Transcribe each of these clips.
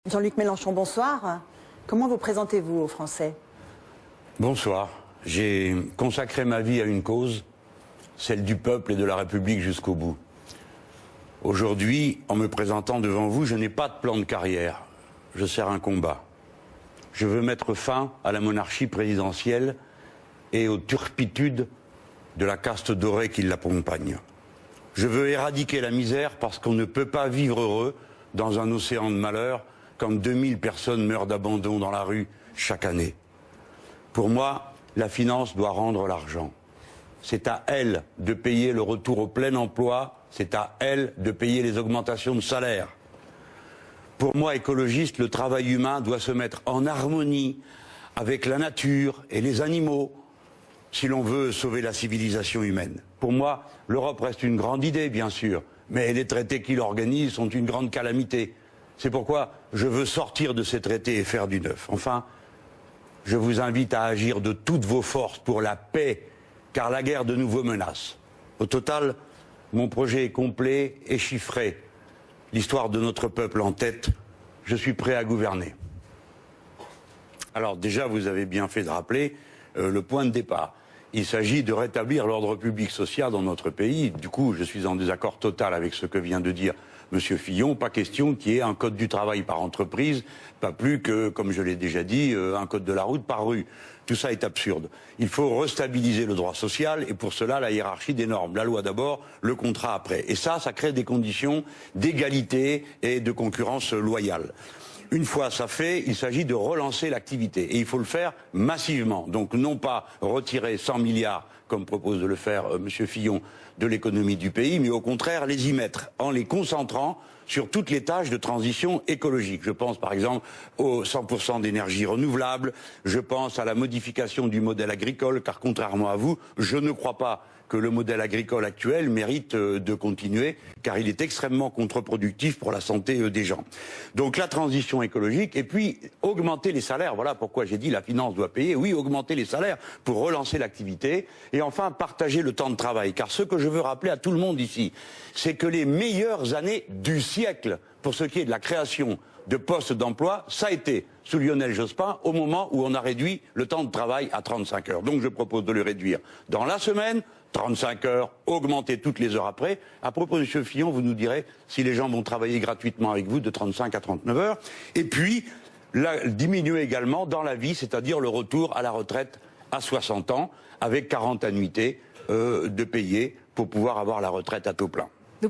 Jean-Luc Mélenchon, bonsoir. Comment vous présentez-vous aux Français? Bonsoir. J'ai consacré ma vie à une cause, celle du peuple et de la République jusqu'au bout. Aujourd'hui, en me présentant devant vous, je n'ai pas de plan de carrière. Je sers un combat. Je veux mettre fin à la monarchie présidentielle et aux turpitudes de la caste dorée qui l'accompagne. Je veux éradiquer la misère parce qu'on ne peut pas vivre heureux dans un océan de malheur quand 2000 personnes meurent d'abandon dans la rue chaque année. Pour moi, la finance doit rendre l'argent. C'est à elle de payer le retour au plein emploi, c'est à elle de payer les augmentations de salaire. Pour moi, écologiste, le travail humain doit se mettre en harmonie avec la nature et les animaux si l'on veut sauver la civilisation humaine. Pour moi, l'Europe reste une grande idée, bien sûr, mais les traités qui l'organisent sont une grande calamité. C'est pourquoi je veux sortir de ces traités et faire du neuf. Enfin, je vous invite à agir de toutes vos forces pour la paix, car la guerre de nouveau menace. Au total, mon projet est complet et chiffré. L'histoire de notre peuple en tête, je suis prêt à gouverner. Alors déjà, vous avez bien fait de rappeler le point de départ. Il s'agit de rétablir l'ordre public social dans notre pays. Du coup, je suis en désaccord total avec ce que vient de dire M. Fillon. Pas question qu'il y ait un code du travail par entreprise, pas plus que, comme je l'ai déjà dit, un code de la route par rue. Tout ça est absurde. Il faut restabiliser le droit social et pour cela la hiérarchie des normes. La loi d'abord, le contrat après. Et ça crée des conditions d'égalité et de concurrence loyale. Une fois ça fait, il s'agit de relancer l'activité. Et il faut le faire massivement. Donc non pas retirer 100 milliards, comme propose de le faire M. Fillon, de l'économie du pays, mais au contraire les y mettre, en les concentrant sur toutes les tâches de transition écologique. Je pense par exemple aux 100% d'énergie renouvelable, je pense à la modification du modèle agricole, car contrairement à vous, je ne crois pas que le modèle agricole actuel mérite de continuer, car il est extrêmement contre-productif pour la santé des gens. Donc la transition écologique, et puis augmenter les salaires, voilà pourquoi j'ai dit la finance doit payer, oui, augmenter les salaires pour relancer l'activité, et enfin partager le temps de travail, car ce que je veux rappeler à tout le monde ici, c'est que les meilleures années du siècle, pour ce qui est de la création de postes d'emploi, ça a été sous Lionel Jospin, au moment où on a réduit le temps de travail à 35 heures. Donc je propose de le réduire dans la semaine, 35 heures, augmenter toutes les heures après. À propos de M. Fillon, vous nous direz si les gens vont travailler gratuitement avec vous de 35 à 39 heures. Et puis, diminuer également dans la vie, c'est-à-dire le retour à la retraite à 60 ans, avec 40 annuités de payer pour pouvoir avoir la retraite à taux plein.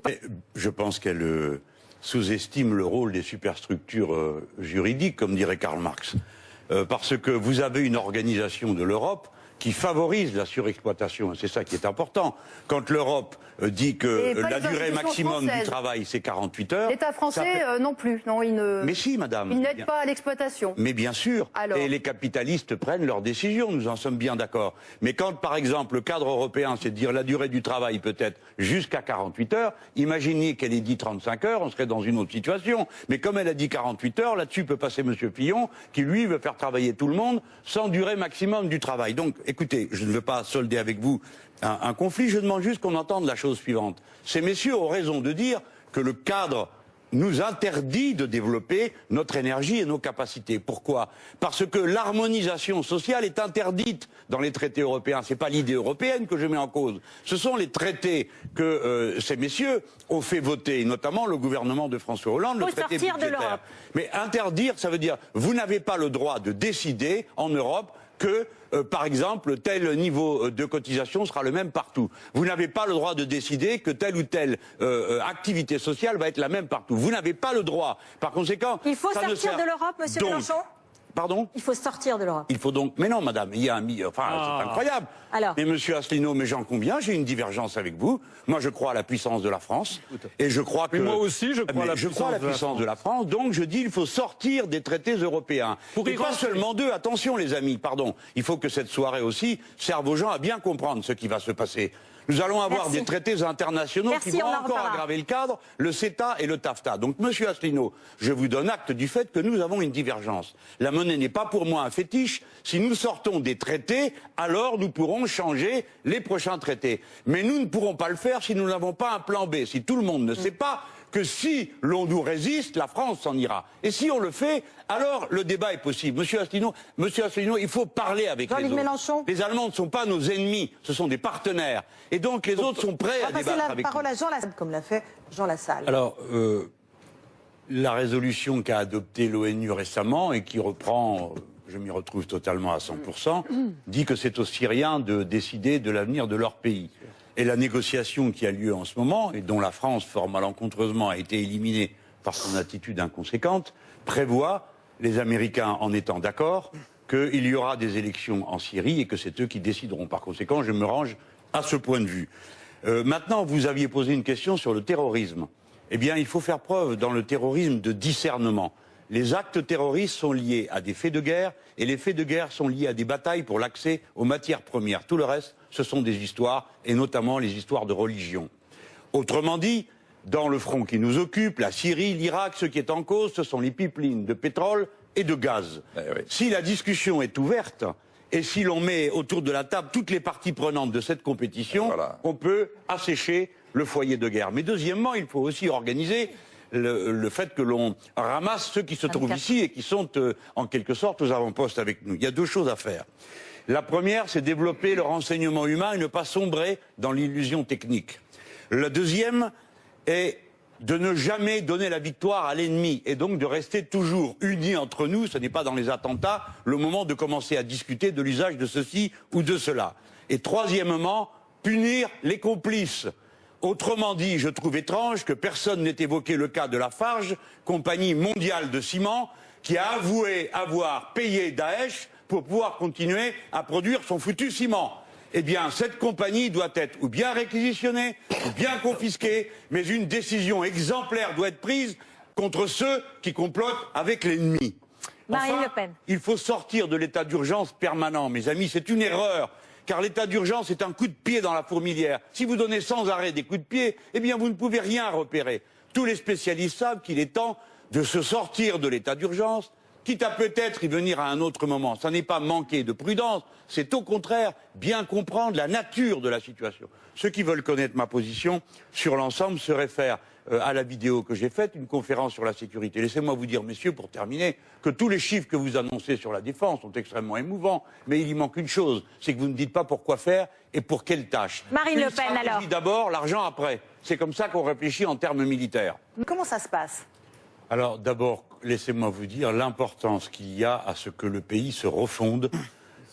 Et je pense qu'elle sous-estime le rôle des superstructures juridiques, comme dirait Karl Marx. Parce que vous avez une organisation de l'Europe qui favorise la surexploitation, et c'est ça qui est important. Quand l'Europe dit que la durée maximum du travail, c'est 48 heures... L'État français non plus, non, il ne... Mais si, madame. Il n'aide pas à l'exploitation. Mais bien sûr, alors... et les capitalistes prennent leurs décisions, nous en sommes bien d'accord. Mais quand, par exemple, le cadre européen, c'est de dire la durée du travail peut être jusqu'à 48 heures, imaginez qu'elle ait dit 35 heures, on serait dans une autre situation. Mais comme elle a dit 48 heures, là-dessus peut passer M. Fillon, qui lui veut faire travailler tout le monde sans durée maximum du travail. Donc, écoutez, je ne veux pas solder avec vous un conflit, je demande juste qu'on entende la chose suivante. Ces messieurs ont raison de dire que le cadre nous interdit de développer notre énergie et nos capacités. Pourquoi? Parce que l'harmonisation sociale est interdite dans les traités européens. Ce n'est pas l'idée européenne que je mets en cause. Ce sont les traités que ces messieurs ont fait voter, notamment le gouvernement de François Hollande, le traité budgétaire. Mais interdire, ça veut dire vous n'avez pas le droit de décider en Europe que, par exemple, tel niveau de cotisation sera le même partout. Vous n'avez pas le droit de décider que telle ou telle activité sociale va être la même partout. Vous n'avez pas le droit. Par conséquent, il faut sortir de l'Europe, monsieur Mélenchon. Pardon? Il faut sortir de l'Europe. Il faut donc... Mais non, madame, il y a un... Enfin, c'est incroyable. Alors. Mais monsieur Asselineau, mais j'en conviens, j'ai une divergence avec vous. Moi, je crois à la puissance de la France. Et je crois que... Mais moi aussi, je crois à la puissance de la France. Donc, je dis, il faut sortir des traités européens. Et pas seulement d'eux. Attention, les amis, pardon. Il faut que cette soirée aussi serve aux gens à bien comprendre ce qui va se passer. Nous allons avoir des traités internationaux qui vont encore aggraver le cadre, le CETA et le TAFTA. Donc, monsieur Asselineau, je vous donne acte du fait que nous avons une divergence. La monnaie n'est pas pour moi un fétiche. Si nous sortons des traités, alors nous pourrons changer les prochains traités. Mais nous ne pourrons pas le faire si nous n'avons pas un plan B. Si tout le monde ne sait pas que si l'on nous résiste, la France s'en ira. Et si on le fait, alors le débat est possible. Monsieur Asselineau, il faut parler avec les autres. Mélenchon. Les Allemands ne sont pas nos ennemis, ce sont des partenaires. Et donc les autres sont prêts à débattre avec nous. On va passer la parole à Jean Lassalle, comme l'a fait Jean Lassalle. Alors, la résolution qu'a adoptée l'ONU récemment et qui reprend, je m'y retrouve totalement à 100%, dit que c'est aux Syriens de décider de l'avenir de leur pays. Et la négociation qui a lieu en ce moment, et dont la France, fort malencontreusement, a été éliminée par son attitude inconséquente, prévoit, les Américains en étant d'accord, qu'il y aura des élections en Syrie et que c'est eux qui décideront. Par conséquent, je me range à ce point de vue. Maintenant, vous aviez posé une question sur le terrorisme. Eh bien, il faut faire preuve dans le terrorisme de discernement. Les actes terroristes sont liés à des faits de guerre et les faits de guerre sont liés à des batailles pour l'accès aux matières premières. Tout le reste, ce sont des histoires, et notamment les histoires de religion. Autrement dit, dans le front qui nous occupe, la Syrie, l'Irak, ce qui est en cause, ce sont les pipelines de pétrole et de gaz. Oui. Si la discussion est ouverte, et si l'on met autour de la table toutes les parties prenantes de cette compétition, on peut assécher le foyer de guerre. Mais deuxièmement, il faut aussi organiser le fait que l'on ramasse ceux qui se trouvent ici et qui sont en quelque sorte aux avant-postes avec nous. Il y a deux choses à faire. La première, c'est développer le renseignement humain et ne pas sombrer dans l'illusion technique. La deuxième est de ne jamais donner la victoire à l'ennemi et donc de rester toujours unis entre nous. Ce n'est pas dans les attentats le moment de commencer à discuter de l'usage de ceci ou de cela. Et troisièmement, punir les complices. Autrement dit, je trouve étrange que personne n'ait évoqué le cas de Lafarge, compagnie mondiale de ciment, qui a avoué avoir payé Daesh pour pouvoir continuer à produire son foutu ciment. Eh bien, cette compagnie doit être ou bien réquisitionnée, ou bien confisquée, mais une décision exemplaire doit être prise contre ceux qui complotent avec l'ennemi. Marine Enfin, Le Pen. Il faut sortir de l'état d'urgence permanent, mes amis, c'est une erreur. Car l'état d'urgence est un coup de pied dans la fourmilière. Si vous donnez sans arrêt des coups de pied, eh bien vous ne pouvez rien repérer. Tous les spécialistes savent qu'il est temps de se sortir de l'état d'urgence, quitte à peut-être y venir à un autre moment. Ça n'est pas manquer de prudence, c'est au contraire bien comprendre la nature de la situation. Ceux qui veulent connaître ma position sur l'ensemble se réfèrent à la vidéo que j'ai faite, une conférence sur la sécurité. Laissez-moi vous dire, messieurs, pour terminer, que tous les chiffres que vous annoncez sur la défense sont extrêmement émouvants, mais il y manque une chose, c'est que vous ne dites pas pourquoi faire et pour quelle tâche. Marine Le Pen, alors. D'abord, l'argent après. C'est comme ça qu'on réfléchit en termes militaires. Comment ça se passe? Alors d'abord, laissez-moi vous dire l'importance qu'il y a à ce que le pays se refonde,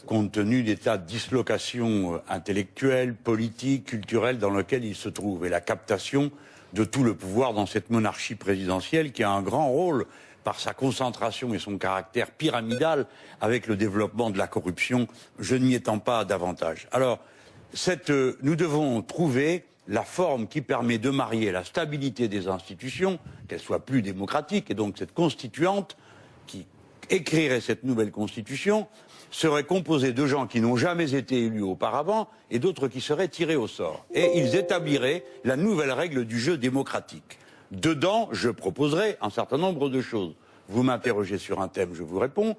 compte tenu d'état de dislocation intellectuelle, politique, culturelle dans lequel il se trouve, et la captation de tout le pouvoir dans cette monarchie présidentielle qui a un grand rôle par sa concentration et son caractère pyramidal avec le développement de la corruption, je n'y étends pas davantage. Alors, nous devons trouver la forme qui permet de marier la stabilité des institutions, qu'elles soient plus démocratiques, et donc cette constituante qui écrirait cette nouvelle constitution serait composée de gens qui n'ont jamais été élus auparavant et d'autres qui seraient tirés au sort. Et ils établiraient la nouvelle règle du jeu démocratique. Dedans, je proposerai un certain nombre de choses. Vous m'interrogez sur un thème, je vous réponds.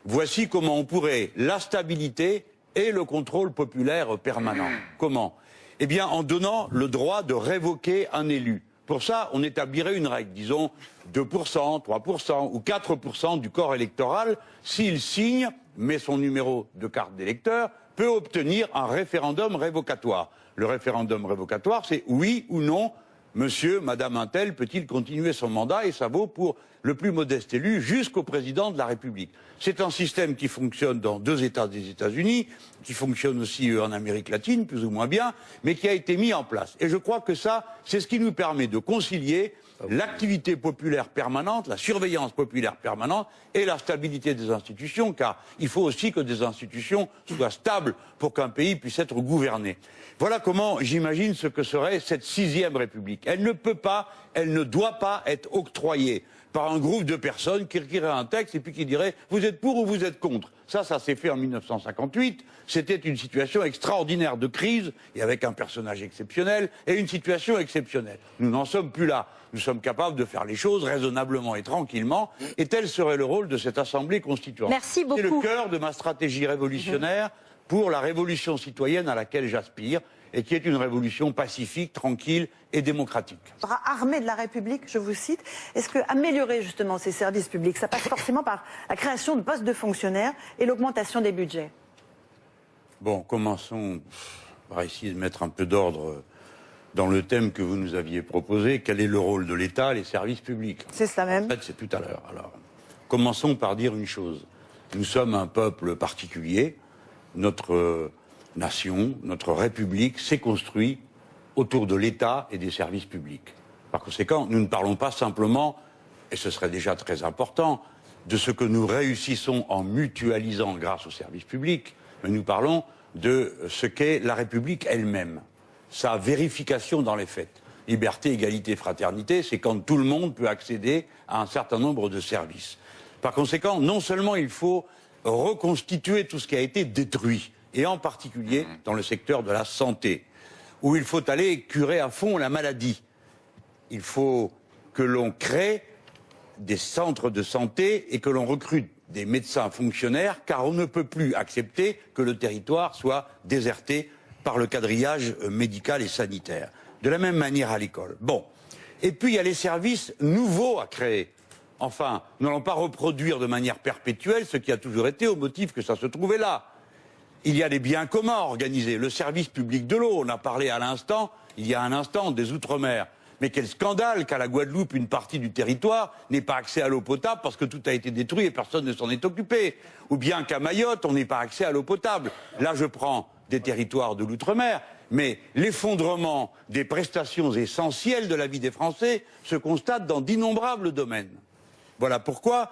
Voici comment on pourrait la stabilité et le contrôle populaire permanent. Comment ? Eh bien, en donnant le droit de révoquer un élu. Pour ça, on établirait une règle, disons 2%, 3% ou 4% du corps électoral, s'il signe, met son numéro de carte d'électeur, peut obtenir un référendum révocatoire. Le référendum révocatoire, c'est oui ou non, monsieur, madame un tel, peut-il continuer son mandat, et ça vaut pour le plus modeste élu jusqu'au président de la République. C'est un système qui fonctionne dans 2 États des États-Unis, qui fonctionne aussi en Amérique latine, plus ou moins bien, mais qui a été mis en place. Et je crois que ça, c'est ce qui nous permet de concilier l'activité populaire permanente, la surveillance populaire permanente et la stabilité des institutions, car il faut aussi que des institutions soient stables pour qu'un pays puisse être gouverné. Voilà comment j'imagine ce que serait cette 6e République. Elle ne peut pas, elle ne doit pas être octroyée par un groupe de personnes qui écriraient un texte et puis qui diraient « vous êtes pour ou vous êtes contre ». Ça s'est fait en 1958. C'était une situation extraordinaire de crise et avec un personnage exceptionnel et une situation exceptionnelle. Nous n'en sommes plus là. Nous sommes capables de faire les choses raisonnablement et tranquillement. Et tel serait le rôle de cette Assemblée constituante. Merci beaucoup. C'est le cœur de ma stratégie révolutionnaire pour la révolution citoyenne à laquelle j'aspire. et qui est une révolution pacifique, tranquille et démocratique. Bras armé de la République, je vous cite. Est-ce que améliorer justement ces services publics, ça passe forcément par la création de postes de fonctionnaires et l'augmentation des budgets? Bon, commençons par essayer de mettre un peu d'ordre dans le thème que vous nous aviez proposé. Quel est le rôle de l'État, les services publics? C'est cela même. En fait, c'est tout à l'heure. Alors, commençons par dire une chose. Nous sommes un peuple particulier. Notre nation, notre République s'est construite autour de l'État et des services publics. Par conséquent, nous ne parlons pas simplement, et ce serait déjà très important, de ce que nous réussissons en mutualisant grâce aux services publics, mais nous parlons de ce qu'est la République elle-même, sa vérification dans les faits. Liberté, égalité, fraternité, c'est quand tout le monde peut accéder à un certain nombre de services. Par conséquent, non seulement il faut reconstituer tout ce qui a été détruit, et en particulier dans le secteur de la santé, où il faut aller curer à fond la maladie. Il faut que l'on crée des centres de santé et que l'on recrute des médecins fonctionnaires, car on ne peut plus accepter que le territoire soit déserté par le quadrillage médical et sanitaire. De la même manière à l'école. Bon. Et puis il y a les services nouveaux à créer. Enfin, nous n'allons pas reproduire de manière perpétuelle ce qui a toujours été au motif que ça se trouvait là. Il y a des biens communs organisés. Le service public de l'eau, on a parlé à l'instant, il y a un instant, des Outre-mer. Mais quel scandale qu'à la Guadeloupe, une partie du territoire n'ait pas accès à l'eau potable parce que tout a été détruit et personne ne s'en est occupé. Ou bien qu'à Mayotte, on n'ait pas accès à l'eau potable. Là, je prends des territoires de l'outre-mer, mais l'effondrement des prestations essentielles de la vie des Français se constate dans d'innombrables domaines. Voilà pourquoi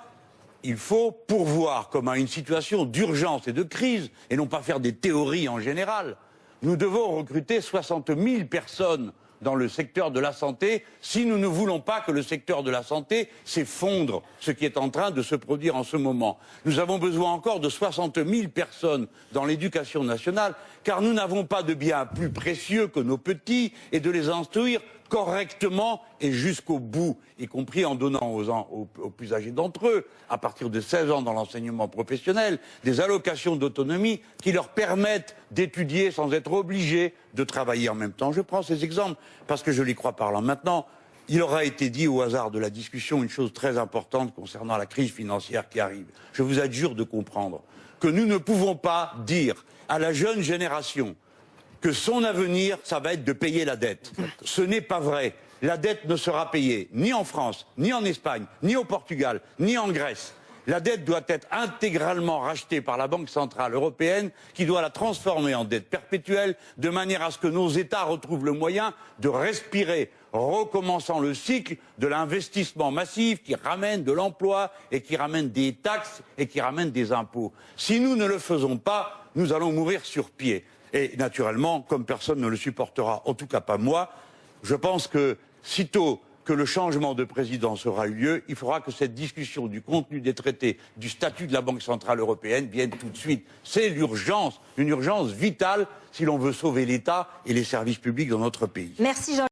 il faut pourvoir comme à une situation d'urgence et de crise, et non pas faire des théories en général. Nous devons recruter 60 000 personnes dans le secteur de la santé, si nous ne voulons pas que le secteur de la santé s'effondre, ce qui est en train de se produire en ce moment. Nous avons besoin encore de 60 000 personnes dans l'éducation nationale, car nous n'avons pas de bien plus précieux que nos petits, et de les instruire correctement et jusqu'au bout, y compris en donnant aux plus âgés d'entre eux, à partir de 16 ans dans l'enseignement professionnel, des allocations d'autonomie qui leur permettent d'étudier sans être obligés de travailler en même temps. Je prends ces exemples parce que je les crois parlants. Maintenant, il aura été dit au hasard de la discussion une chose très importante concernant la crise financière qui arrive. Je vous adjure de comprendre que nous ne pouvons pas dire à la jeune génération que son avenir, ça va être de payer la dette. Ce n'est pas vrai. La dette ne sera payée ni en France, ni en Espagne, ni au Portugal, ni en Grèce. La dette doit être intégralement rachetée par la Banque centrale européenne, qui doit la transformer en dette perpétuelle, de manière à ce que nos États retrouvent le moyen de respirer, recommençant le cycle de l'investissement massif qui ramène de l'emploi et qui ramène des taxes et qui ramène des impôts. Si nous ne le faisons pas, nous allons mourir sur pied. Et naturellement, comme personne ne le supportera, en tout cas pas moi, je pense que sitôt que le changement de présidence aura eu lieu, il faudra que cette discussion du contenu des traités, du statut de la Banque centrale européenne vienne tout de suite. C'est l'urgence, une urgence vitale si l'on veut sauver l'État et les services publics dans notre pays. Merci Jean.